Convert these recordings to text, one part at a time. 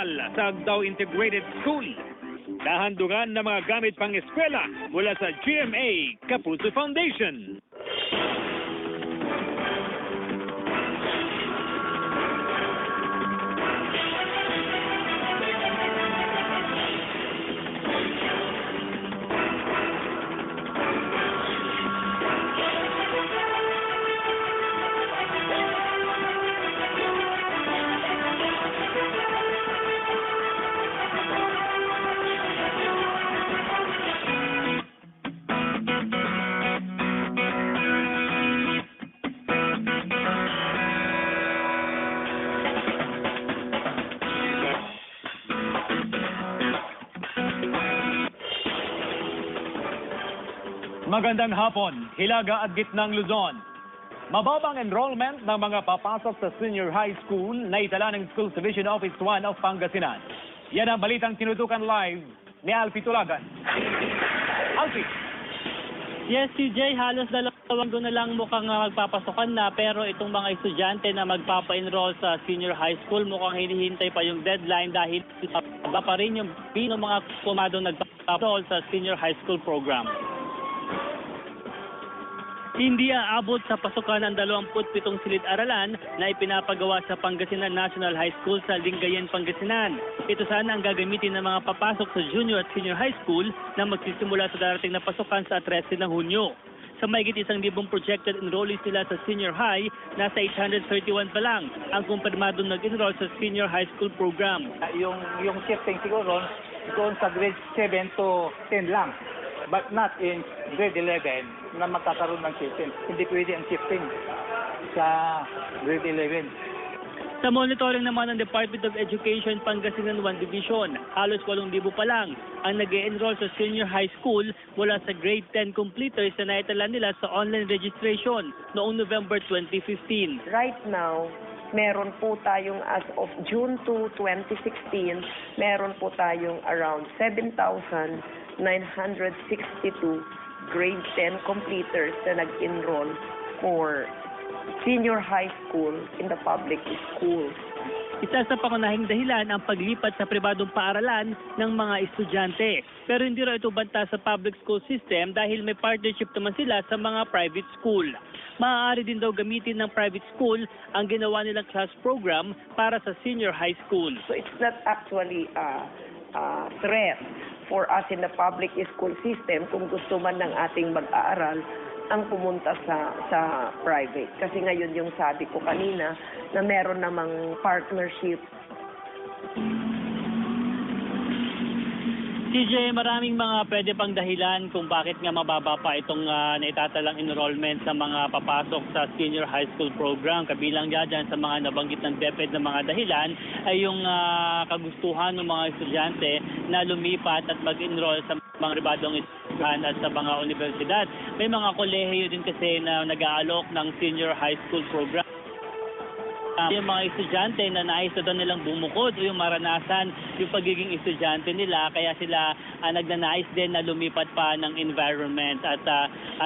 aral sa Agdao Integrated School. Nahandugan ng mga gamit pang eskwela mula sa GMA Kapuso Foundation. Magandang hapon, Hilaga at Gitnang Luzon. Mababang enrollment ng mga papasok sa senior high school na itala ng Schools Division Office 1 of Pangasinan. Yan ang balitang tinutukan live ni Alfie Tulagan. Alfie! Yes, CJ, halos 2 linggo na lang mukhang magpapasokan na, pero itong mga estudyante na magpapa-enroll sa senior high school mukhang hinihintay pa yung deadline dahil iba pa rin yung mga kumadong nagpapa-enroll sa senior high school program. Hindi aabot sa pasukan ang 27 silid-aralan na ipinapagawa sa Pangasinan National High School sa Lingayen, Pangasinan. Ito sana ang gagamitin ng mga papasok sa junior at senior high school na magsisimula sa darating na pasukan sa 13 ng Hunyo. Sa mahigit 1,000 projected enrollees nila sa senior high, nasa 831 pa lang ang kumpirmadong nag-enroll sa senior high school program. Yung shifting siguro doon sa grade 7 to 10 lang. But not in grade 11 na magkakaroon ng shifting. Hindi pwede ang shifting sa grade 11. Sa monitoring naman ng Department of Education Pangasinan 1 Division, halos 8,000 pa lang ang nag-e-enroll sa senior high school mula sa grade 10 completers na naitala nila sa online registration noong November 2015. Right now, meron po tayong as of June 2, 2016, meron po tayong around 7,962 grade 10 completers na nag-enroll for senior high school in the public school. Isa sa pangunahing dahilan ang paglipat sa pribadong paaralan ng mga estudyante. Pero hindi raw ito banta sa public school system dahil may partnership naman sila sa mga private school. Maaari din daw gamitin ng private school ang ginawa nilang class program para sa senior high school. So it's not actually a threat for us in the public school system kung gusto man ng ating mag-aaral ang pumunta sa private. Kasi ngayon yung sabi ko kanina na meron namang partnership. CJ, maraming mga pwede pang dahilan kung bakit nga mababa pa itong naitatalang enrollment sa mga papasok sa senior high school program. Kabilang dyan sa mga nabanggit ng DepEd na mga dahilan ay yung kagustuhan ng mga estudyante na lumipat at mag-enroll sa mga pribadong eskwelahan at sa mga universidad. May mga kolehiyo din kasi na nag-aalok ng senior high school program. Yung mga estudyante na nais na doon nilang bumukod o yung maranasan yung pagiging estudyante nila, kaya sila nagnanais din na lumipat pa ng environment at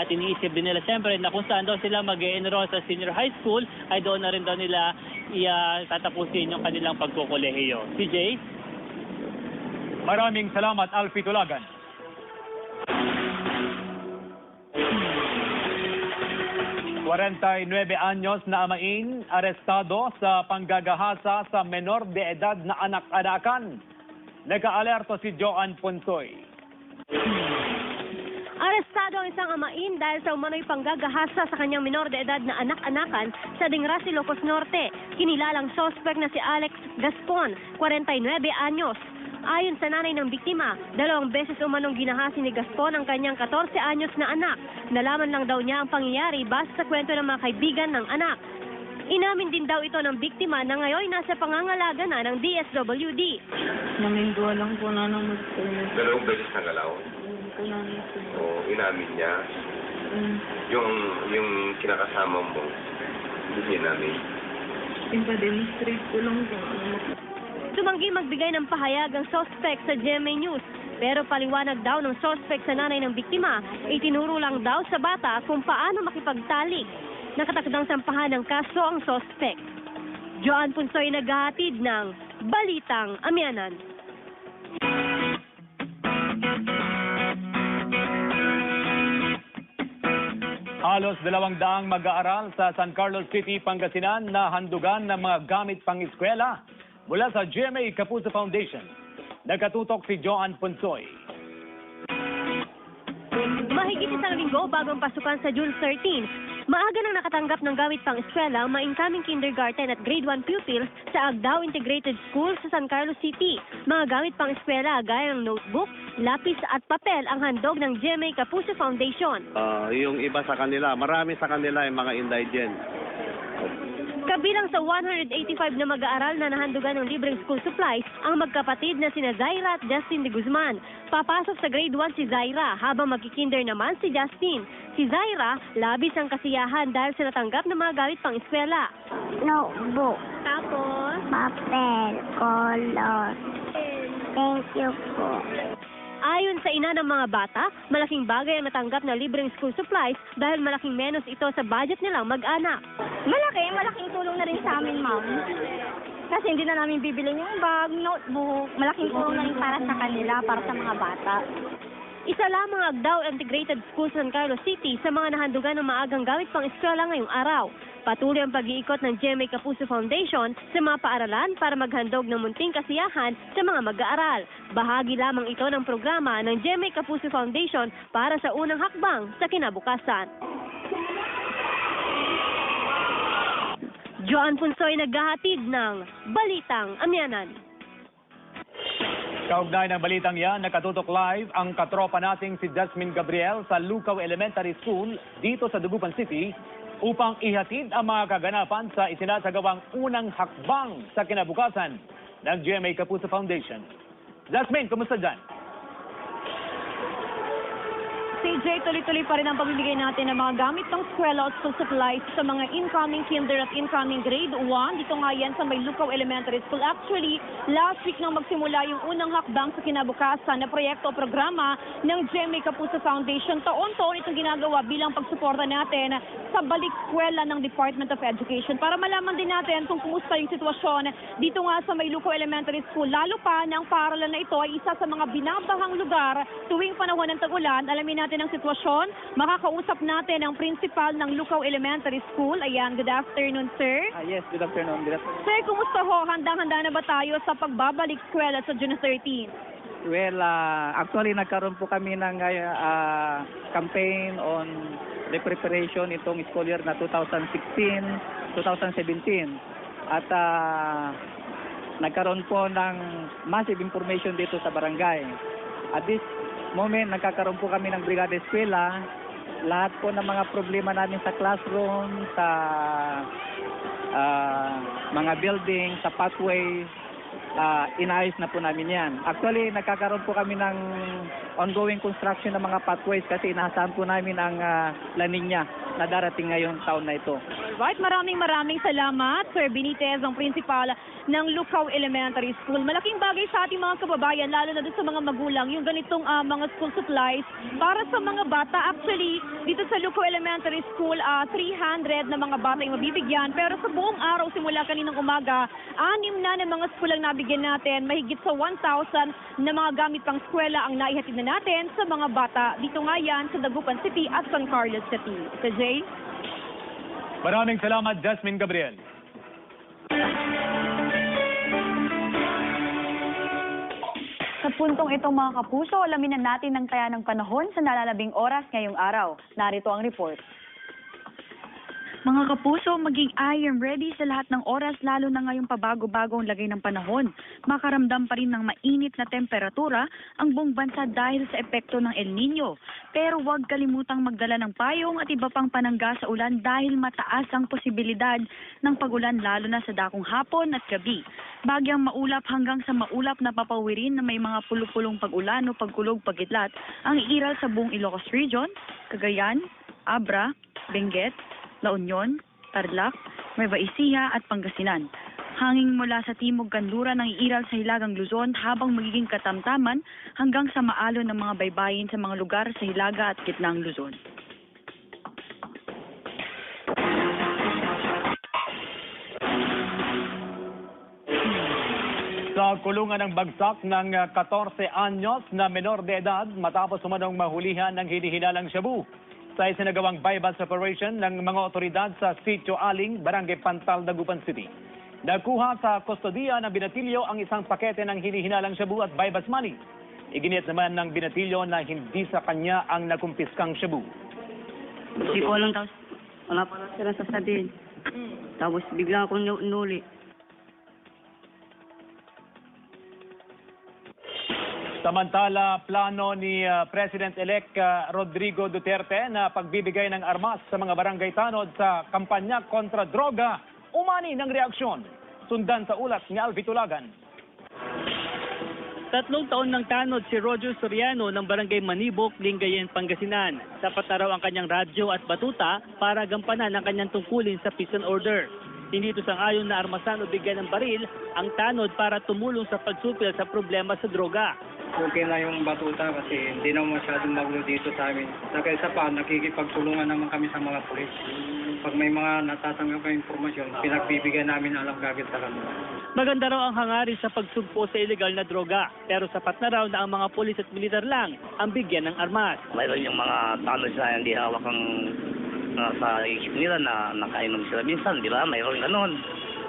iniisip din nila siyempre na kung saan daw sila mag-e-enroll sa senior high school ay doon na rin daw nila tatapusin yung kanilang pagkukolehiyo. CJ? Maraming salamat, Alfie Tulagan. ...49 anyos na amain, arestado sa panggagahasa sa menor de edad na anak-anakan. Nag-aalerto si Joan Ponsoy. Arestado ang isang amain dahil sa umano'y panggagahasa sa kanyang minor de edad na anak-anakan sa Dingra, Ilocos Norte. Kinilalang suspect na si Alex Gaspon, 49 anyos. Ayon sa nanay ng biktima, 2 beses umanong ginahasi ni Gaspon ang kanyang 14 anyos na anak. Nalaman lang daw niya ang pangyayari base sa kwento ng mga kaibigan ng anak. Inamin din daw ito ng biktima na ngayon nasa pangangalaga na ng DSWD. Namindua lang po na naman po. 2 beses na galaw? O inamin niya? Yung kinakasama mo, hindi niya namin? Ipa-demonstrate ko lang po. Tumanggi magbigay ng pahayag ang suspect sa GMA News. Pero paliwanag daw ng suspect sa nanay ng biktima, itinuro lang daw sa bata kung paano makipagtalik. Nakatakdang sampahan ng kaso ang suspect. Joan Punsoy naghahatid ng Balitang Amyanan. Halos 200 mag-aaral sa San Carlos City, Pangasinan na handugan ng mga gamit pang-eskwela mula sa GMA Kapuso Foundation. Nagkatutok si Joan Ponsoy. Mahigit isang linggo bago ang pasukan sa June 13, maaga nang nakatanggap ng gamit pang-eskwela ang mga incoming kindergarten at grade 1 pupils sa Agdao Integrated School sa San Carlos City. Mga gamit pang-eskwela gaya ng notebook, lapis at papel ang handog ng GMA Kapuso Foundation. Yung iba sa kanila, marami sa kanila yung mga indigent. Kabilang sa 185 na mag-aaral na nahandugan ng libreng school supplies ang magkapatid na sina Zaira at Justin de Guzman. Papasok sa grade 1 si Zaira habang magkikinder naman si Justin. Si Zaira, labis ang kasiyahan dahil sa natanggap ng mga gamit pang eskwela. Notebook, Tapos, papel, color. Thank you po. ayon sa ina ng mga bata, malaking bagay ang natanggap na libreng school supplies dahil malaking menos ito sa budget nilang mag-anak. Malaking tulong na rin sa amin, ma'am. Kasi hindi na namin bibili yung bag, notebook. Malaking tulong na rin para sa kanila, para sa mga bata. Isa lamang ang Agdao Integrated School sa San Carlos City sa mga nahandugan ng maagang gamit pang eskwela ngayong araw. Patuloy ang pag-iikot ng GMA Kapuso Foundation sa mga paaralan para maghandog ng munting kasiyahan sa mga mag-aaral. Bahagi lamang ito ng programa ng GMA Kapuso Foundation para sa unang hakbang sa kinabukasan. Joan Punsoy naghahatid ng Balitang Amyanan. Kaugnay ng balitang yan, nakatutok live ang katropa nating si Jasmine Gabriel sa Lucaw Elementary School dito sa Dagupan City upang ihatid ang mga kaganapan sa isinasagawang unang hakbang sa kinabukasan ng GMA Kapuso Foundation. Jasmine, kumusta dyan? CJ, tuloy-tuloy pa rin ang pamimigay natin ng mga gamit ng eskwela at school supplies sa mga incoming kinder at incoming grade 1. Dito nga yan sa may Lucaw Elementary School. Actually, last week nang magsimula yung unang hakbang sa kinabukasan na proyekto o programa ng GMA Kapuso Foundation. Taon-taon itong ginagawa bilang pagsuporta natin sa balik eskwela ng Department of Education para malaman din natin kung kumusta yung sitwasyon dito nga sa may Lucaw Elementary School. Lalo pa na ang paaralan na ito ay isa sa mga binabahang lugar tuwing panahon ng tag-ulan. Alamin natin ang sitwasyon. Makakausap natin ang principal ng Lucaw Elementary School. Ayan, good afternoon, sir. Yes, good afternoon. Sir, kumusta ho? Handang-handa na ba tayo sa pagbabalik eskwela sa June 13? Well, actually nagkaroon po kami ng campaign on the preparation itong school year na 2016-2017. At nagkaroon po ng massive information dito sa barangay. At this moment, nagkakaroon po kami ng Brigada Eskwela. Lahat po ng mga problema namin sa classroom, sa mga building, sa pathways, inayos na po namin yan. Actually, nagkakaroon po kami ng ongoing construction ng mga pathways kasi inaasahan po namin ang La Niña na darating ngayong taon na ito. Right, maraming salamat, Sir Benitez, ang principal ng Lucaw Elementary School. Malaking bagay sa ating mga kababayan, lalo na doon sa mga magulang, yung ganitong mga school supplies para sa mga bata. Actually, dito sa Lucaw Elementary School, 300 na mga bata yung mabibigyan. Pero sa buong araw, simula kaninang umaga, 6 na mga school ang nabigyan natin. Mahigit sa 1,000 na mga gamit pang eskwela ang naihatid na natin sa mga bata. Dito nga yan sa Dagupan City at San Carlos City. Sa Jay? Maraming salamat, Jasmine Gabriel. Sa puntong itong mga kapuso, alamin na natin ang taya ng panahon sa nalalabing oras ngayong araw. Narito ang report. Mga kapuso, maging I am ready sa lahat ng oras, lalo na ngayong pabago-bagong lagay ng panahon. Makaramdam pa rin ng mainit na temperatura ang buong bansa dahil sa epekto ng El Nino. Pero huwag kalimutang magdala ng payong at iba pang panangga sa ulan dahil mataas ang posibilidad ng pagulan lalo na sa dakong hapon at gabi. Bagyang maulap hanggang sa maulap na papawirin na may mga pulupulong pag-ulan o pagkulog pagitlat ang iiral sa buong Ilocos Region, Cagayan, Abra, Benguet, La Union, Tarlac, Nueva Ecija at Pangasinan. Hanging mula sa timog kanluran ang iiral sa Hilagang Luzon habang magiging katamtaman hanggang sa maalon ng mga baybayin sa mga lugar sa Hilaga at Gitnang Luzon. Nakulungan ng bagsak ng 14 anyos na menor de edad matapos umanong mahulihan ng hinihinalang shabu. Sa isinagawang bypass operation ng mga otoridad sa Sitio Aling, Barangay Pantal, Dagupan City. Nakuha sa kustodiya ng binatilyo ang isang pakete ng hinihinalang shabu at bypass money. Iginiit naman ng binatilyo na hindi sa kanya ang nakumpiskang shabu. Hindi ko alam, tapos wala pa lang sila sasabihin. Tapos bigla akong nuli. Samantala, plano ni President-elect Rodrigo Duterte na pagbibigay ng armas sa mga barangay tanod sa kampanya kontra droga, umani ng reaksyon. Sundan sa ulat ni Alvi Tulagan. 3 taon ng tanod si Roger Soriano ng Barangay Manibok, Lingayen, Pangasinan. Sapat na raw ang kanyang radyo at batuta para gampanan ang kanyang tungkulin sa peace and order. Hindi ito sang-ayon na armasan o bigyan ng baril ang tanod para tumulong sa pagsupil sa problema sa droga. Okay na yung batuta kasi hindi naman masyadong magulo dito sa amin. Saka isa pa, nakikipagtulungan naman kami sa mga pulis. Pag may mga natatanggap ng impormasyon, pinagbibigyan namin alam kagad sa kanila. Maganda raw ang hangarin sa pagsugpo sa illegal na droga, pero sapat na raw na ang mga pulis at militar lang ang bigyan ng armas. Mayroon yung mga tanod na hindi hawak ang sa isip nila na nakainom sila minsan, di ba? Mayroon ganun.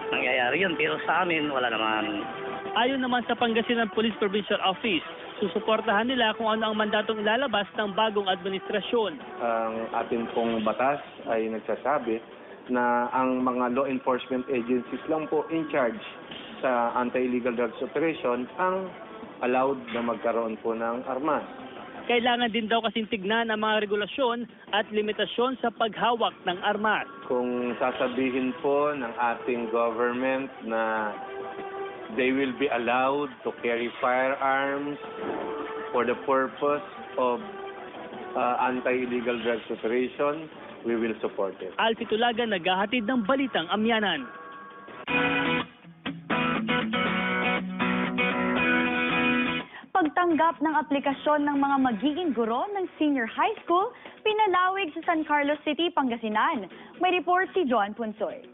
Nangyayari yun, pero sa amin wala naman. Ayon naman sa Pangasinan Police Provincial Office, susuportahan nila kung ano ang mandatong ilalabas ng bagong administrasyon. Ang ating pong batas ay nagsasabi na ang mga law enforcement agencies lang po in charge sa anti-illegal drugs operation ang allowed na magkaroon po ng armas. Kailangan din daw kasing tignan ang mga regulasyon at limitasyon sa paghawak ng armas. Kung sasabihin po ng ating government na they will be allowed to carry firearms for the purpose of anti-illegal drugs operation, we will support it. Alfi Tulagan, naghahatid ng Balitang Amyanan. Pagtanggap ng aplikasyon ng mga magiging guro ng senior high school, pinalawig sa San Carlos City, Pangasinan. May report si John Punsoy.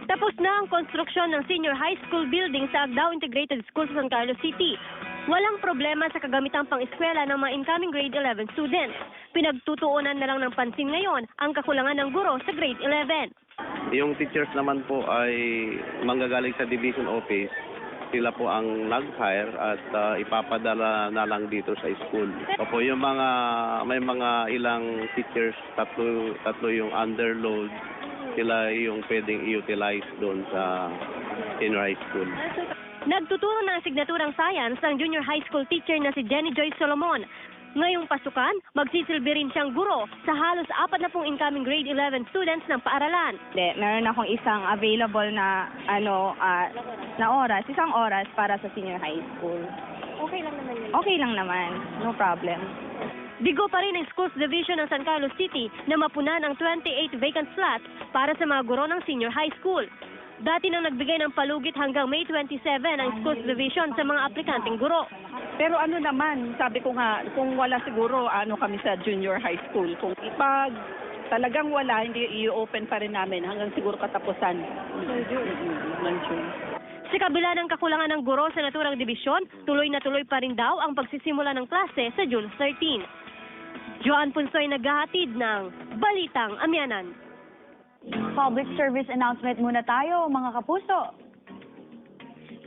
Tapos na ang konstruksyon ng senior high school building sa Agdao Integrated School sa San Carlos City. Walang problema sa kagamitang pang-eskwela ng mga incoming grade 11 students. Pinagtutuunan na lang ng pansin ngayon ang kakulangan ng guro sa grade 11. Yung teachers naman po ay manggagaling sa division office. Sila po ang nag-hire at ipapadala na lang dito sa school. Opo, yung may mga ilang teachers, tatlo yung underload, sila yung pwedeng i-utilize doon sa senior high school. Nagtuturo ng asignaturang science ang junior high school teacher na si Jenny Joy Solomon. Ngayong pasukan, magsisilbi rin siyang guro sa halos 40 incoming grade 11 students ng paaralan. Meron akong isang available na isang oras para sa senior high school. Okay lang naman yun. Okay lang naman, no problem. Bigo pa rin ang Schools Division ng San Carlos City na mapunan ang 28 vacant slots para sa mga guro ng senior high school. Dati nang nagbigay ng palugit hanggang May 27 ang Schools Division sa mga aplikanteng guro. Pero ano naman, sabi ko nga, kung wala siguro kami sa junior high school. Kung pag talagang wala, hindi i-open pa rin namin hanggang siguro katapusan ng June. Sa kabila ng kakulangan ng guro sa naturang dibisyon, tuloy na tuloy pa rin daw ang pagsisimula ng klase sa June 13. Joan Punsoy, naghahatid ng Balitang Amyanan. Public service announcement muna tayo, mga kapuso.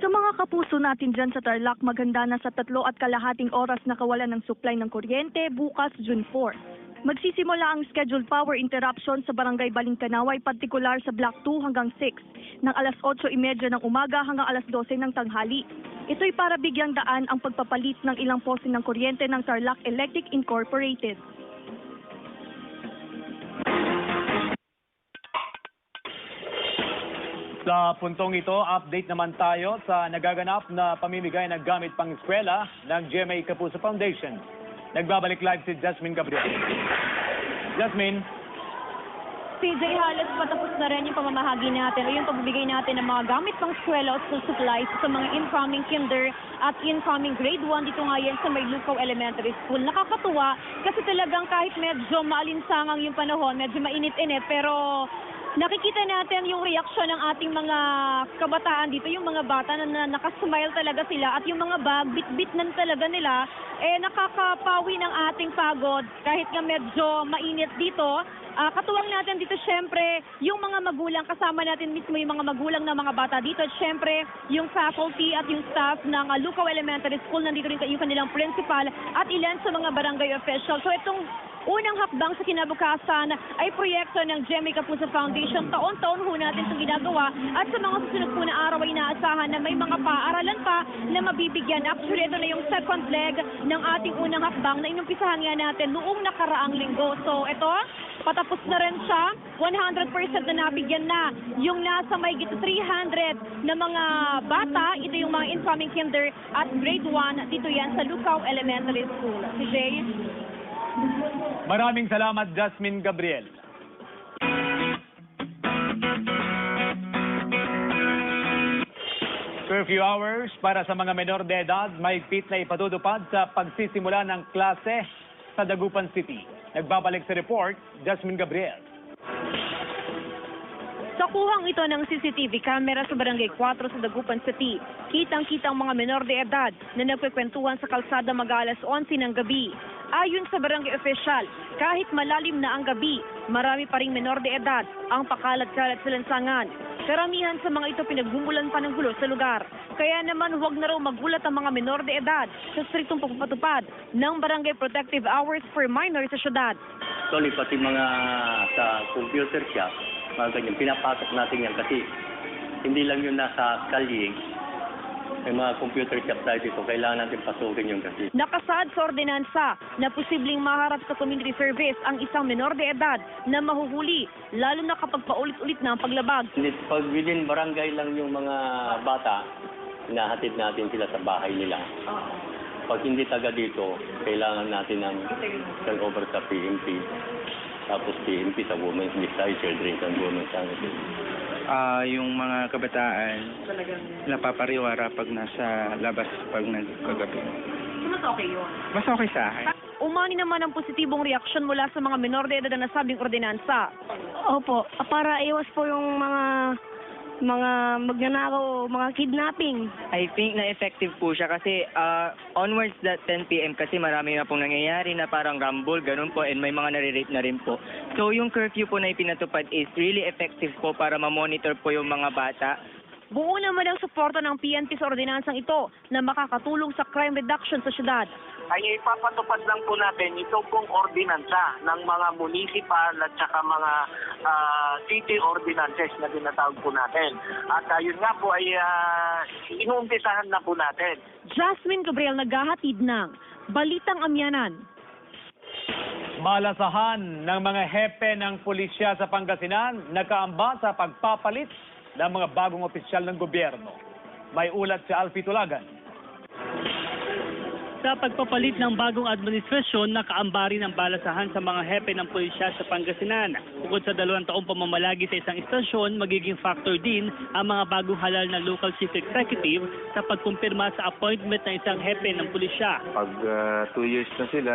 Sa mga kapuso natin dyan sa Tarlac, maganda na sa 3.5 oras na kawalan ng supply ng kuryente bukas June 4. Magsisimula ang scheduled power interruption sa Barangay Balingkanaway, partikular sa Block 2 hanggang 6, ng alas 8:30 ng umaga hanggang alas 12 ng tanghali. Ito'y para bigyang daan ang pagpapalit ng ilang poste ng kuryente ng Tarlac Electric Incorporated. Sa puntong ito, update naman tayo sa nagaganap na pamimigay ng gamit pang-eskwela ng GMA Kapuso Foundation. Nagbabalik live si Jasmine Gabriel. Jasmine. PJ, halos patapos na rin yung pamamahagi natin o yung pagbibigay natin ng mga gamit pang-eskwela at school supplies sa mga incoming kinder at incoming grade 1 dito nga yan sa Maylucaw Elementary School. Nakakatuwa kasi talagang kahit medyo maalinsangang yung panahon, medyo mainit-init, pero Nakikita natin yung reaksyon ng ating mga kabataan dito, yung mga bata na nakasmile talaga sila at yung mga bag, bit-bit na talaga nila, nakakapawi ng ating pagod kahit nga medyo mainit dito. Katuwang natin dito syempre yung mga magulang, kasama natin mismo yung mga magulang ng mga bata dito at syempre yung faculty at yung staff ng Lucaw Elementary School, nandito rin yung kanilang principal at ilan sa mga barangay officials. So itong unang hakbang sa kinabukasan ay proyekto ng GMA Kapuso Foundation. Taon-taon ho natin itong ginagawa at sa mga susunod po na araw ay inaasahan na may mga paaralan pa na mabibigyan. Actually, ito na yung second leg ng ating unang hakbang na inumpisahan nga natin noong nakaraang linggo. So ito, patapos na rin siya, 100% na nabigyan na yung nasa may 300 na mga bata. Ito yung mga incoming kinder at grade 1. Dito yan sa Lucaw Elementary School. Si Jay? Maraming salamat, Jasmine Gabriel. Curfew hours para sa mga menor de edad, mahigpit na ipatutupad sa pagsisimula ng klase sa Dagupan City. Nagbabalik sa report, Jasmine Gabriel. Sa kuhang ito ng CCTV camera sa Barangay 4 sa Dagupan City, kitang-kitang mga menor de edad na nagkwekwentuhan sa kalsada mag-alas 11 ng gabi. Ayon sa barangay official, kahit malalim na ang gabi, marami pa ring menor de edad ang pakalat-kalat sa lansangan. Karamihan sa mga ito pinagmumulan pa ng gulo sa lugar. Kaya naman huwag na raw magulat ang mga menor de edad sa striktong pagpapatupad ng Barangay Protective Hours for Minors sa syudad. Actually, pati mga sa computer shop, mga ganyan, pinapasok natin yan kasi hindi lang yun nasa kalye. May mga computer shop tayo dito, kailangan natin pasukin yung kasi. Nakasaad sa ordinansa na posibleng maharap sa community service ang isang menor de edad na mahuhuli, lalo na kapag paulit-ulit na ang paglabag. Pag within barangay lang yung mga bata, hinahatid natin sila sa bahay nila. Pag hindi taga dito, kailangan natin ng turnover sa PMP. Tapos PMP sa Women's List, Children's and Women's Sanity. Yung mga kabataan, napapariwara pag nasa labas pag nagkagabi. Mas okay yun? Mas okay sa akin. Umani naman ang positibong reaksyon mula sa mga menor de edad na nasabing ordinansa. Opo, para iwas po yung mga magnanakaw, mga kidnapping. I think na effective po siya kasi onwards that 10 p.m. kasi marami na pong nangyayari na parang rumble, ganun po, and may mga nare-rape na rin po. So yung curfew po na ipinatupad is really effective po para ma-monitor po yung mga bata. Buo naman ang suporta ng PNP sa ordinansang ito na makakatulong sa crime reduction sa syudad. Ay ipapatupad lang po natin ito pong ordinansa ng mga municipal at saka mga city ordinances na tinatawag po natin. At yun nga po ay inuumpisahan na po natin. Jasmine Gabriel, naghahatid ng Balitang Amyanan. Malasahan ng mga hepe ng pulisya sa Pangasinan, nakaamba sa pagpapalit ng mga bagong opisyal ng gobyerno. May ulat si Alfie Tulagan. Sa pagpapalit ng bagong administrasyon, nakaamba rin ang balasahan sa mga hepe ng pulisya sa Pangasinan. Bukod sa 2 taong pamamalagi sa isang istasyon, magiging factor din ang mga bagong halal na local chief executive sa pagkumpirma sa appointment ng isang hepe ng pulisya. Pag 2 years na sila,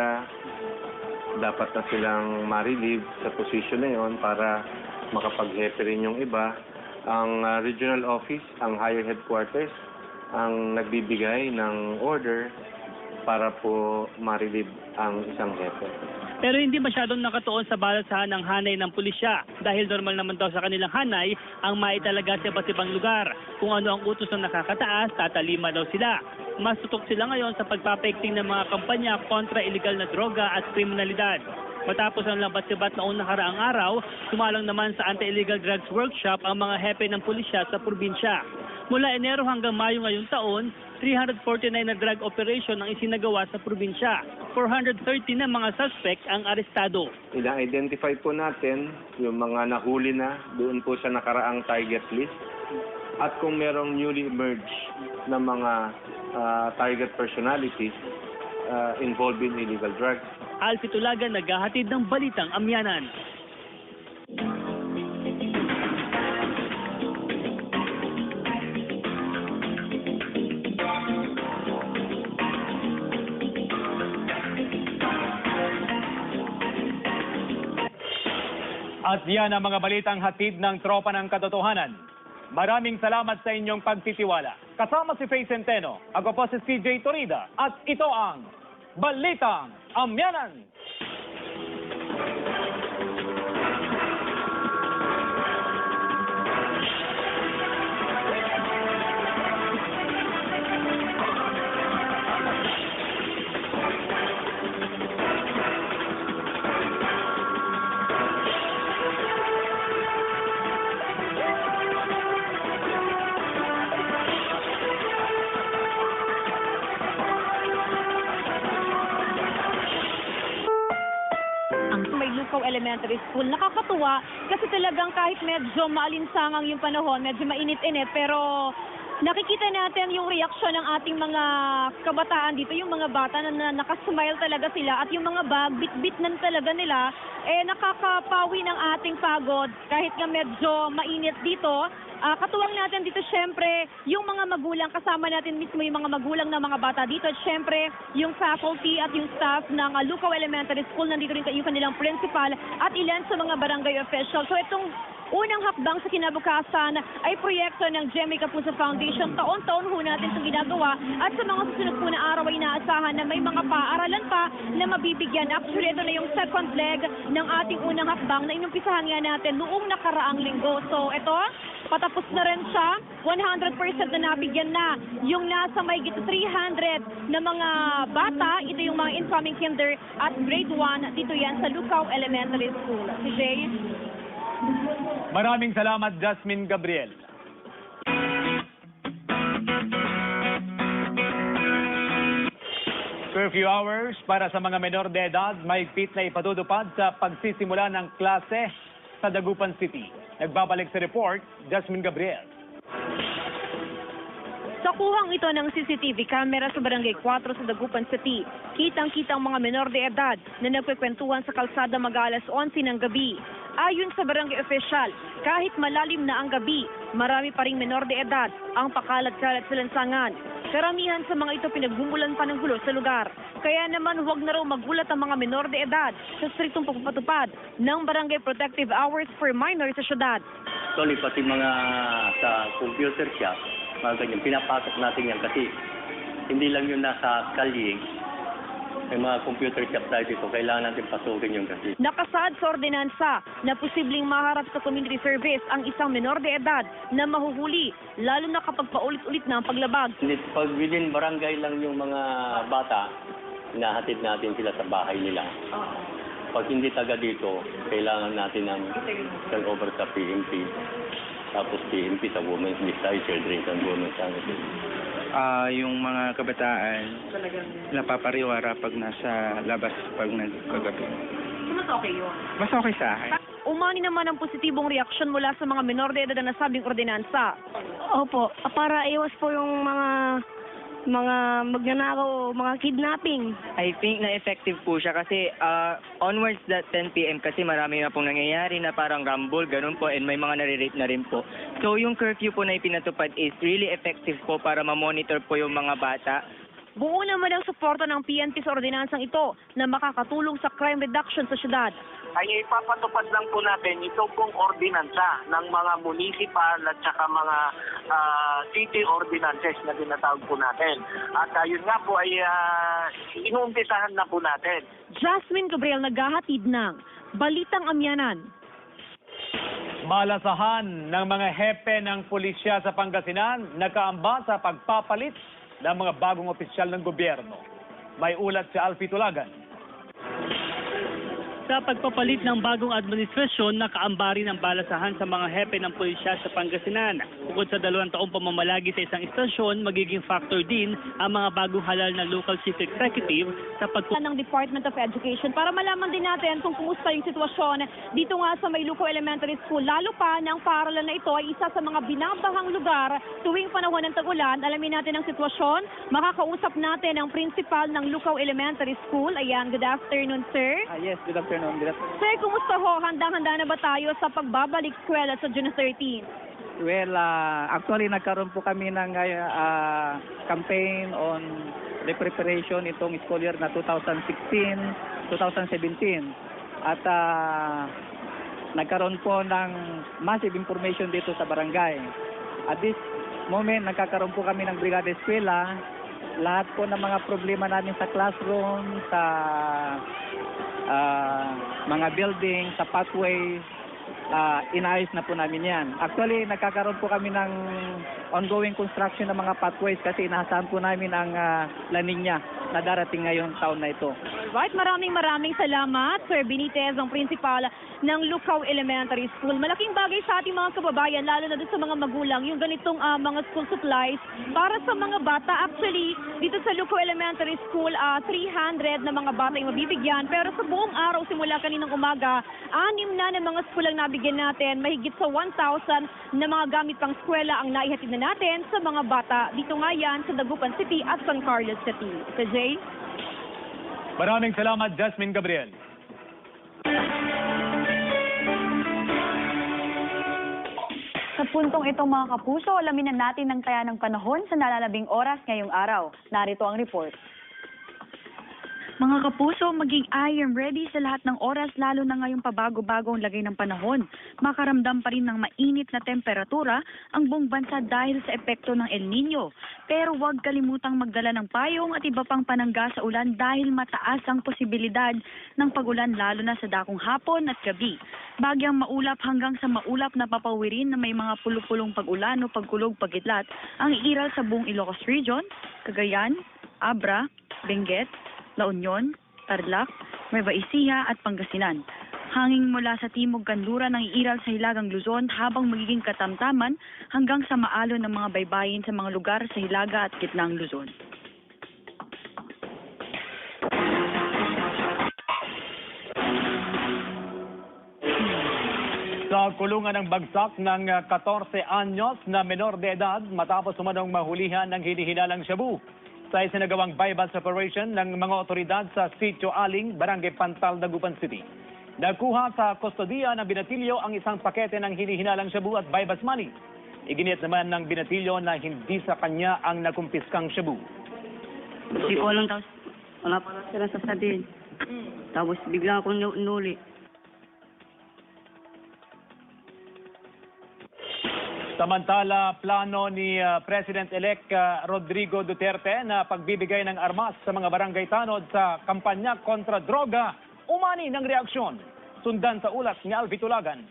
dapat na silang ma-relieve sa position na yon para makapag-hepe rin yung iba. Ang regional office, ang higher headquarters, ang nagbibigay ng order para po ma-relieve ang isang hepe. Pero hindi masyadong nakatuon sa balasahan ng hanay ng pulisya dahil normal naman daw sa kanilang hanay ang maitalaga sa iba't ibang lugar. Kung ano ang utos ng nakakataas, tatalima daw sila. Mas tutok sila ngayon sa pagpapaigting ng mga kampanya kontra iligal na droga at kriminalidad. Matapos ang labat-sibat noong nakaraang araw, sumalang naman sa anti-illegal drugs workshop ang mga hepe ng pulisya sa probinsya. Mula Enero hanggang Mayo ngayong taon, 349 na drug operation ang isinagawa sa probinsya. 430 na mga suspect ang arestado. Ina-identify po natin yung mga nahuli na doon po sa nakaraang target list. At kung merong newly emerged na mga target personalities involved in illegal drugs. Alfie Tulagan, naghahatid ng Balitang Amyanan. At yan ang mga balitang hatid ng Tropa ng Katotohanan. Maraming salamat sa inyong pagtitiwala. Kasama si Faye Centeno, ako po si CJ Torida at ito ang Balitang Amyanan. Elementary School. Nakakatuwa kasi talagang kahit medyo maalinsangang yung panahon, medyo mainit-init, pero nakikita natin yung reaksyon ng ating mga kabataan dito, yung mga bata na nakasmile talaga sila at yung mga bag, bit-bit na talaga nila, nakakapawi ng ating pagod kahit nga medyo mainit dito. Katuwang natin dito syempre yung mga magulang, kasama natin mismo yung mga magulang ng mga bata dito at syempre yung faculty at yung staff ng Lucaw Elementary School. Nandito rin yung kanilang principal at ilan sa mga barangay officials. So itong unang hakbang sa kinabukasan ay proyekto ng Jemmy Kapuso Foundation. Taon-taon ho natin itong ginagawa at sa mga susunod po na araw ay inaasahan na may mga paaralan pa na mabibigyan. Actually, ito na yung second leg ng ating unang hakbang na inumpisahan nga natin noong nakaraang linggo. So ito, patapos na rin siya. 100% na nabigyan na yung nasa may 300 na mga bata. Ito yung mga incoming kinder at grade 1. Dito yan sa Lucaw Elementary School. Si Jay? Maraming salamat, Jasmine Gabriel. Curfew hours para sa mga menor de edad, mahigpit na ipatutupad sa pagsisimula ng klase sa Dagupan City. Nagbabalik sa report, Jasmine Gabriel. Sa kuhang ito ng CCTV camera sa Barangay 4 sa Dagupan City, kitang-kitang mga menor de edad na nagkwekwentuhan sa kalsada mag-alas 11 ng gabi. Ayon sa barangay official, kahit malalim na ang gabi, marami pa ring menor de edad ang pakalat-kalat sa lansangan. Karamihan sa mga ito pinagbumulan pa ng gulo sa lugar. Kaya naman huwag na raw magulat ang mga menor de edad sa striktong pagpapatupad ng Barangay Protective Hours for Minors sa syudad. Actually, pati mga sa computer shop, mga ganyan, pinapasok natin yan kasi hindi lang yun nasa kalye. May mga computer shop tayo dito, kailangan natin pasukin yung kasi. Nakasaad sa ordinansa na posibleng maharap sa community service ang isang menor de edad na mahuhuli, lalo na kapag paulit-ulit na ang paglabag. Pag within barangay lang yung mga bata, hinahatid natin sila sa bahay nila. Pag hindi taga dito, kailangan natin ng turnover sa PMP. Tapos PMP sa Women's List, Children's and Women's Sanitary. Yung mga kabataan, napapariwara pag nasa labas pag nagkagabi. So, mas okay yun? Mas okay sa akin. Umani naman ang positibong reaksyon mula sa mga menor de edad na nasabing ordinansa. Opo, para iwas po yung mga magnanakaw, mga kidnapping. I think na effective po siya kasi onwards that 10 p.m. kasi marami na pong nangyayari na parang rumble, ganun po, and may mga nare-rape na rin po. So yung curfew po na ipinatupad is really effective po para ma-monitor po yung mga bata. Buo naman ang suporta ng PNP sa ordinansang ito na makakatulong sa crime reduction sa syudad. Ay ipapatupad lang po natin ito pong ordinansa ng mga municipal at saka mga city ordinances na tinatawag po natin. At yun nga po ay inuumpisahan na po natin. Jasmine Gabriel, naghahatid ng Balitang Amyanan. Malasahan ng mga hepe ng pulisya sa Pangasinan, nakaamba sa pagpapalit ng mga bagong opisyal ng gobyerno. May ulat si Alfie Tulagan. Sa pagpapalit ng bagong administrasyon, nakaamba rin ang balasahan sa mga hepe ng pulisya sa Pangasinan. Bukod sa 2 taong pamamalagi sa isang istasyon, magiging factor din ang mga bagong halal na local chief executive sa ng Department of Education para malaman din natin kung kumusta yung sitwasyon dito nga sa may Lucaw Elementary School. Lalo pa ng paaralan na ito ay isa sa mga binabahang lugar tuwing panahon ng tag-ulan. Alamin natin ang sitwasyon. Makakausap natin ang principal ng Lucaw Elementary School. Ayan, good afternoon, sir. Yes, good afternoon. Sir, kumusta ho? Handang-handa na ba tayo sa pagbabalik eskwela sa June 13? Well, actually nagkaroon po kami ng campaign on the preparation itong school year na 2016-2017. At nagkaroon po ng massive information dito sa barangay. At this moment, nagkakaroon po kami ng Brigada Eskwela. Lahat po ng mga problema namin sa classroom, sa mga building, sa pathway, inayos na po namin yan. Actually, nagkakaroon po kami ng ongoing construction ng mga pathways kasi inaasahan po namin ang La Niña na darating ngayong taon na ito. Right, maraming salamat, Sir Benitez, ang principal ng Lucaw Elementary School. Malaking bagay sa ating mga kababayan, lalo na doon sa mga magulang, yung ganitong mga school supplies para sa mga bata. Actually, dito sa Lucaw Elementary School, 300 na mga bata yung mabibigyan. Pero sa buong araw, simula kaninang umaga, 6 na ng mga school ang nabigyan natin. Mahigit sa 1,000 na mga gamit pang eskwela ang naihatid na natin sa mga bata. Dito nga yan sa Dagupan City at San Carlos City. Sa Jay? Maraming salamat, Jasmine Gabriel. Sa puntong ito mga kapuso, alamin na natin ang taya ng panahon sa nalalabing oras ngayong araw. Narito ang report. Mga kapuso, maging I am ready sa lahat ng oras lalo na ngayong pabago-bagong lagay ng panahon. Makaramdam pa rin ng mainit na temperatura ang buong bansa dahil sa epekto ng El Nino. Pero huwag kalimutang magdala ng payong at iba pang panangga sa ulan dahil mataas ang posibilidad ng pagulan lalo na sa dakong hapon at gabi. Bagyang maulap hanggang sa maulap na papawirin na may mga pulupulong pag-ulan o pagkulog pagkidlat ang iiral sa buong Ilocos Region, Cagayan, Abra, Benguet, La Union, Tarlac, Nueva Ecija at Pangasinan. Hanging mula sa timog kanluran ang iiral sa Hilagang Luzon habang magiging katamtaman hanggang sa maalon ng mga baybayin sa mga lugar sa Hilaga at Gitnang Luzon. Sa kulungan ng bagsak ng 14 anyos na menor de edad matapos umanong mahulihan ng hinihinalang shabu. Sa isinagawang bypass operation ng mga otoridad sa Sitio Aling, Barangay Pantal, Dagupan City. Nakuha sa kustodiya ng binatilyo ang isang pakete ng hinihinalang shabu at bypass money. Iginiit naman ng binatilyo na hindi sa kanya ang nakumpiskang shabu. Kasi ko lang tapos wala pa lang sila sasabihin. Tapos bigla akong nuli. Samantala, plano ni President-elect Rodrigo Duterte na pagbibigay ng armas sa mga barangay tanod sa kampanya kontra droga, umani ng reaksyon. Sundan sa ulat ni Alvi Tulagan.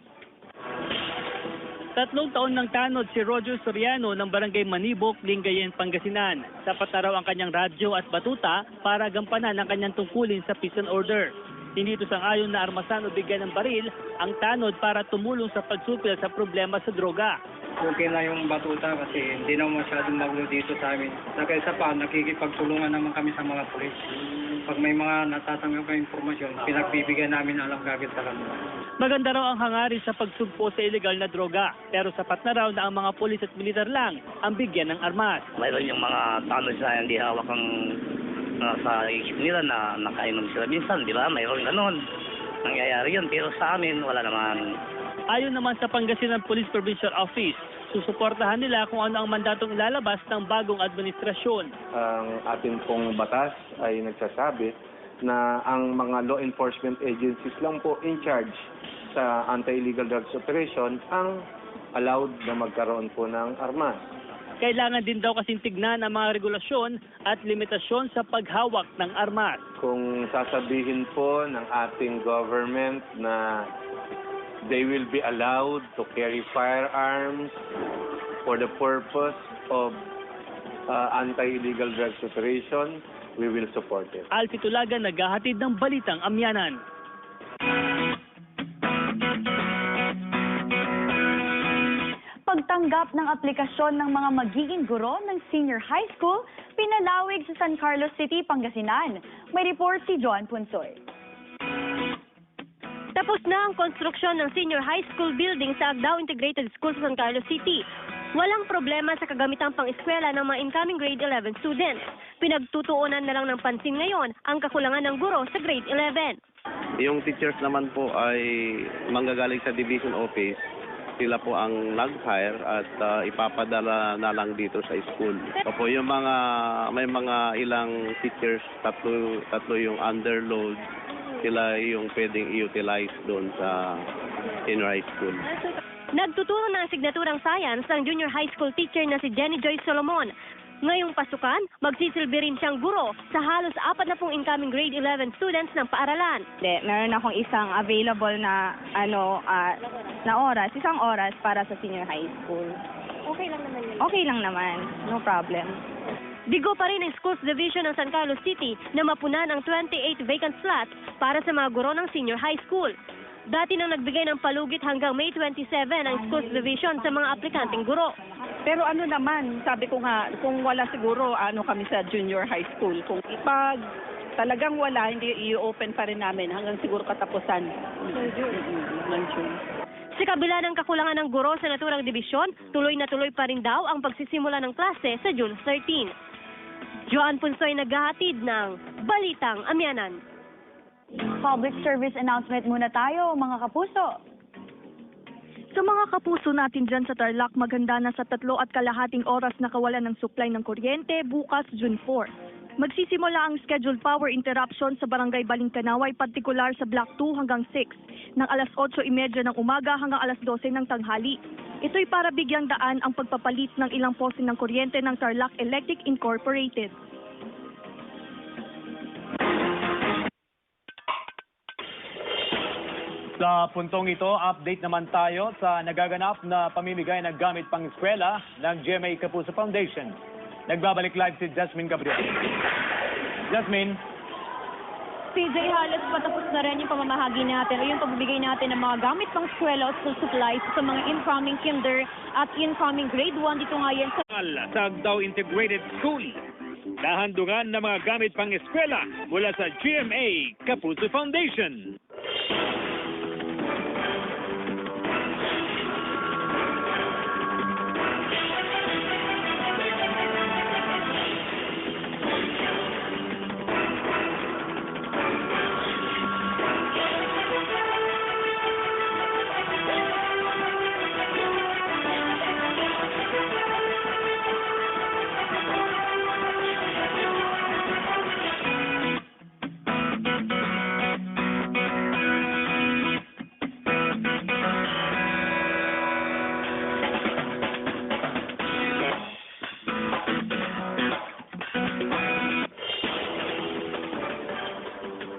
3 taon ng tanod si Roger Soriano ng Barangay Manibok, Lingayen, Pangasinan. Sapat na raw ang kanyang radyo at batuta para gampanan ang kanyang tungkulin sa peace and order. Hindi ito sang-ayon na armasan o bigyan ng baril ang tanod para tumulong sa pagsupil sa problema sa droga. Okay na yung batuta kasi hindi na masyadong magulo dito sa amin. Saka isa pa, nakikipagtulungan naman kami sa mga pulis. Pag may mga natatanggap na impormasyon, pinagbibigyan namin alam kagad sa kanila. Maganda raw ang hangarin sa pagsugpo sa illegal na droga, pero sapat na raw na ang mga pulis at militar lang ang bigyan ng armas. Mayroon yung mga tanod na hindi hawak ang sa isip nila na nakainom sila minsan, di ba? Mayroon ganun. Nangyayari yun, pero sa amin, wala naman. Ayon naman sa Pangasinan Police Provincial Office, susuportahan nila kung ano ang mandatong ilalabas ng bagong administrasyon. Ang ating pong batas ay nagsasabi na ang mga law enforcement agencies lang po in charge sa anti-illegal drugs operation ang allowed na magkaroon po ng armas. Kailangan din daw kasing tignan ang mga regulasyon at limitasyon sa paghawak ng armas. Kung sasabihin po ng ating government na they will be allowed to carry firearms for the purpose of anti-illegal drugs operation, we will support it. Alfi Tulagan, naghahatid ng Balitang Amyanan. Pagtanggap ng aplikasyon ng mga magiging guro ng senior high school, pinalawig sa San Carlos City, Pangasinan. May report si John Punsoy. Tapos na ang konstruksyon ng senior high school building sa Agdao Integrated School sa San Carlos City. Walang problema sa kagamitang pang-eskwela ng mga incoming grade 11 students. Pinagtutuunan na lang ng pansin ngayon ang kakulangan ng guro sa grade 11. Yung teachers naman po ay manggagaling sa division office. Sila po ang nag-hire at ipapadala na lang dito sa school. Opo, yung may mga ilang teachers, tatlo yung underload, sila yung pwedeng i-utilize doon sa senior high school. Nagtuturo ng asignaturang science ang junior high school teacher na si Jenny Joy Solomon. Ngayong pasukan, magsisilbi rin siyang guro sa halos 40 incoming grade 11 students ng paaralan. Meron akong isang available na na oras, isang oras para sa senior high school. Okay lang naman yun. Okay lang naman, no problem. Bigo pa rin ang Schools Division ng San Carlos City na mapunan ang 28 vacant slots para sa mga guro ng senior high school. Dati nang nagbigay ng palugit hanggang May 27 ang Schools Division sa mga aplikanteng guro. Pero ano naman, sabi ko nga, kung wala siguro kami sa junior high school. Kung pag talagang wala, hindi i-open pa rin namin hanggang siguro katapusan ng June. Sa kabila ng kakulangan ng guro sa naturang dibisyon, tuloy na tuloy pa rin daw ang pagsisimula ng klase sa June 13. Joan Punsoy naghahatid ng Balitang Amyanan. Public service announcement muna tayo, mga kapuso. Sa mga kapuso natin dyan sa Tarlac, maganda na sa 3.5 oras na kawalan ng supply ng kuryente bukas June 4. Magsisimula ang scheduled power interruption sa Barangay Balingkanaway, partikular sa Block 2 hanggang 6, ng alas 8:30 ng umaga hanggang alas 12 ng tanghali. Ito'y para bigyang daan ang pagpapalit ng ilang poste ng kuryente ng Tarlac Electric Incorporated. Sa puntong ito, update naman tayo sa nagaganap na pamimigay ng gamit pang eskwela ng GMA Kapuso Foundation. Nagbabalik live si Jasmine Gabriel. Jasmine. PJ, halos patapos na rin yung pamamahagi natin o yung pagbibigay natin ng mga gamit pang eskwela o school supplies sa mga incoming kinder at incoming grade 1 dito nga yan sa Sagdaw Integrated School. Nahandungan ng mga gamit pang eskwela mula sa GMA Kapuso Foundation.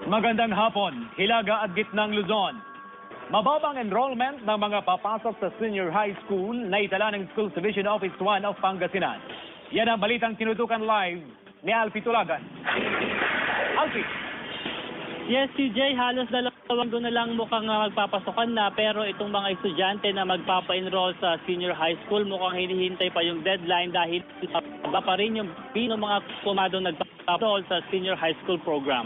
Magandang hapon, Hilaga at Gitnang Luzon. Mababang enrollment ng mga papasok sa senior high school na itala ng Schools Division Office 1 of Pangasinan. Yan ang balitang tinutukan live ni Alfie Tulagan. Alfie! Yes, CJ, halos 2 linggo na lang mukhang magpapasokan na, pero itong mga estudyante na magpapa-enroll sa senior high school mukhang hinihintay pa yung deadline dahil iba pa rin yung mga kumadong nagpa-enroll sa senior high school program.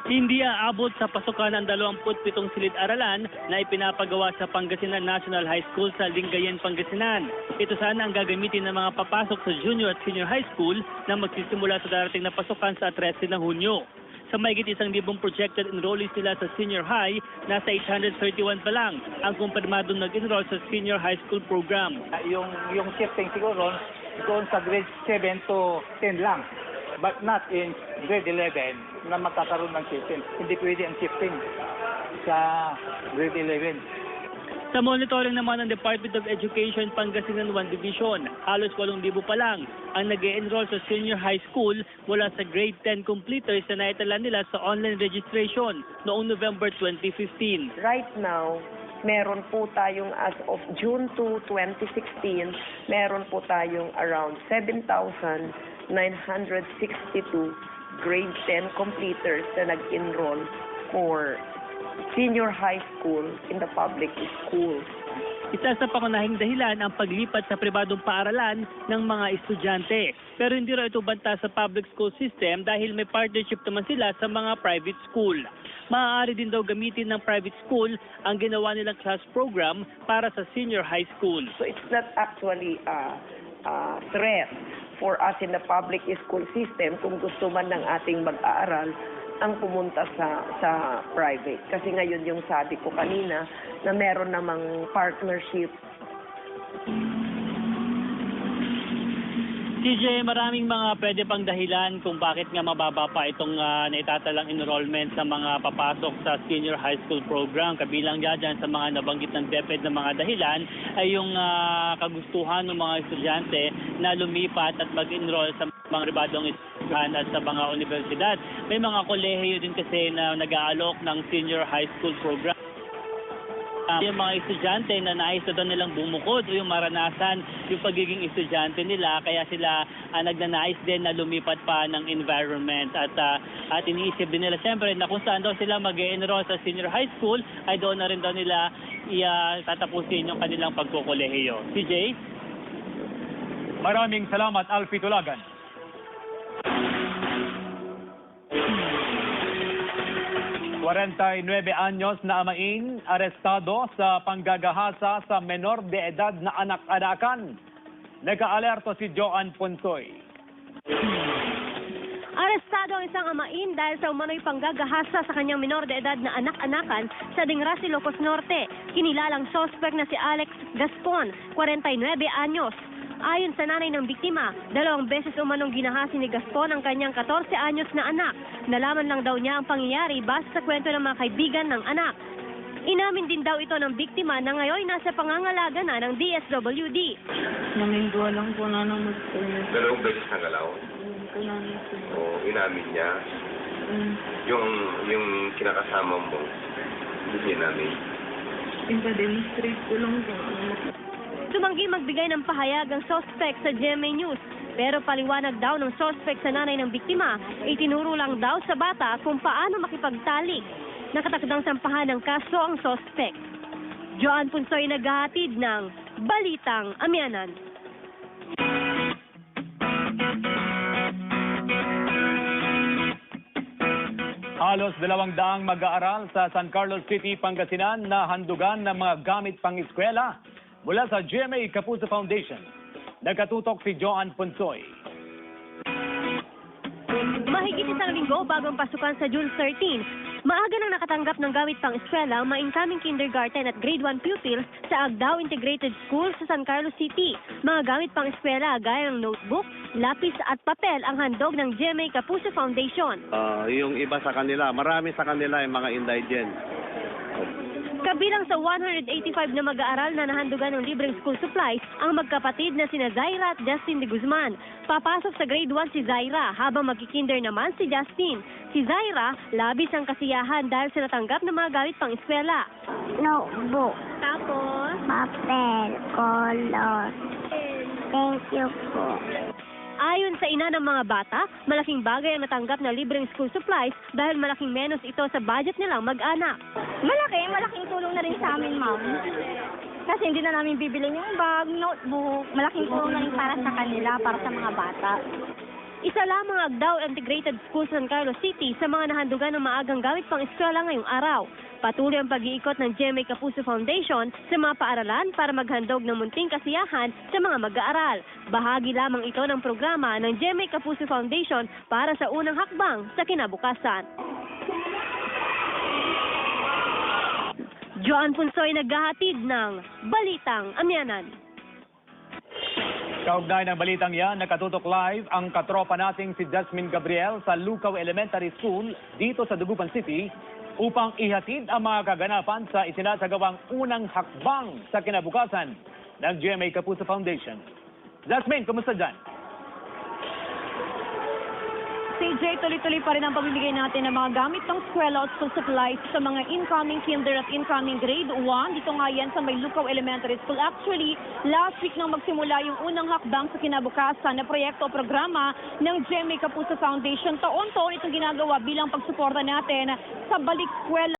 Hindi aabot sa pasukan ang 27 silid-aralan na ipinapagawa sa Pangasinan National High School sa Lingayen, Pangasinan. Ito sana ang gagamitin ng mga papasok sa junior at senior high school na magsisimula sa darating na pasukan sa 13 ng Hunyo. Sa mahigit 1,000 projected enrollees nila sa senior high, nasa 831 pa lang ang kumpirmadong nag-enroll sa senior high school program. Yung shifting siguro doon sa grade 7 to 10 lang. But not in grade 11 na magkakaroon ng shifting. Hindi pwede ang shifting sa grade 11. Sa monitoring naman ng Department of Education Pangasinan 1 Division, halos 8,000 pa lang ang nag-e-enroll sa senior high school mula sa grade 10 completers na naitala nila sa online registration noong November 2015. Right now, meron po tayong as of June 2, 2016, meron po tayong around 7,962 grade 10 completers na nag-enroll for senior high school in the public school. Isa sa pangunahing dahilan ang paglipat sa pribadong paaralan ng mga estudyante. Pero hindi raw ito banta sa public school system dahil may partnership naman sila sa mga private school. Maaari din daw gamitin ng private school ang ginawa nilang class program para sa senior high school. So it's not actually a threat for us in the public school system kung gusto man ng ating mag-aaral ang pumunta sa private. Kasi ngayon yung sabi ko kanina na meron namang partnership. CJ, maraming mga pwede pang dahilan kung bakit nga mababa pa itong naitatalang enrollment sa mga papasok sa senior high school program. Kabilang dyan sa mga nabanggit ng DepEd na mga dahilan ay yung kagustuhan ng mga estudyante na lumipat at mag-enroll sa mga pribadong eskwelahan at sa mga universidad. May mga kolehiyo din kasi na nag-aalok ng senior high school program. Yung mga estudyante na nais na doon nilang bumukod o yung maranasan yung pagiging estudyante nila, kaya sila nagnanais din na lumipat pa ng environment at iniisip din nila siyempre na kung saan daw sila mag-enroll sa senior high school ay doon na rin daw nila tatapusin yung kanilang pagkukolehiyo. CJ? Maraming salamat, Alfie Tulagan. ...49 anyos na amain, arestado sa panggagahasa sa menor de edad na anak-anakan. Nag-aalerto si Joan Ponsoy. Arestado ang isang amain dahil sa umano'y panggagahasa sa kanyang minor de edad na anak-anakan sa Dingrasi, Ilocos Norte. Kinilalang sospek na si Alex Gaspon, 49 anyos. Ayon sa nanay ng biktima, 2 beses umanong ginahasi ni Gaspon ang kanyang 14 anyos na anak. Nalaman lang daw niya ang pangyayari base sa kwento ng mga kaibigan ng anak. Inamin din daw ito ng biktima na ngayon nasa pangangalaga na ng DSWD. Namindua lang po na ng magpapalala. 2 beses na galaw? O inamin niya? Yung kinakasama mo, hindi namin. Ipa-demonstrate ko lang po. Tumanggi magbigay ng pahayag ang suspect sa GMA News. Pero paliwanag daw ng suspect sa nanay ng biktima, itinuro lang daw sa bata kung paano makipagtalik. Nakatakdang sampahan ng kaso ang suspect. Joan Punsoy naghahatid ng Balitang Amyanan. Halos 200 mag-aaral sa San Carlos City, Pangasinan na handugan ng mga gamit pang-eskwela mula sa GMA Kapuso Foundation. Nagkatutok si Joan Ponsoy. Mahigit isang linggo bago ang pasukan sa June 13, maaga nang nakatanggap ng gamit pang-eskwela ang mga incoming kindergarten at grade 1 pupils sa Agdao Integrated School sa San Carlos City. Mga gamit pang-eskwela gaya ng notebook, lapis at papel ang handog ng GMA Kapuso Foundation. Yung iba sa kanila, marami sa kanila yung mga indigent. Kabilang sa 185 na mag-aaral na nahandugan ng libreng school supplies ang magkapatid na sina Zaira at Justin de Guzman. Papasok sa grade 1 si Zaira habang magkikinder naman si Justin. Si Zaira, labis ang kasiyahan dahil sa natanggap ng mga gamit pang eskwela. Notebook. Tapos? Papel. Color. Thank you po. Ayon sa ina ng mga bata, malaking bagay ang natanggap na libreng school supplies dahil malaking menos ito sa budget nilang mag-anak. Malaking tulong na rin sa amin, ma'am. Kasi hindi na namin bibili yung bag, notebook. Malaking tulong na rin para sa kanila, para sa mga bata. Isa lamang Agdao Integrated School San Carlos City sa mga nahandugan ng maagang gamit pang eskwela ngayong araw. Patuloy ang pag-iikot ng GMA Kapuso Foundation sa mga paaralan para maghandog ng munting kasiyahan sa mga mag-aaral. Bahagi lamang ito ng programa ng GMA Kapuso Foundation para sa unang hakbang sa kinabukasan. Joan Punsoy naghahatid ng Balitang Amyanan. Kaugnay ng balitang yan, nakatutok live ang katropa nating si Jasmine Gabriel sa Lucaw Elementary School dito sa Dagupan City upang ihatid ang mga kaganapan sa isinasagawang unang hakbang sa kinabukasan ng GMA Kapuso Foundation. Jasmine, kumusta dyan? CJ, tuloy-tuloy pa rin ang pamimigay natin ng mga gamit ng eskwela at school supplies sa mga incoming kinder at incoming grade 1. Dito nga yan sa may Lucaw Elementary School. Actually, last week nang magsimula yung unang hakbang sa kinabukasan na proyekto o programa ng GMA Kapuso Foundation. Taon-taon itong ginagawa bilang pagsuporta natin sa balik eskwela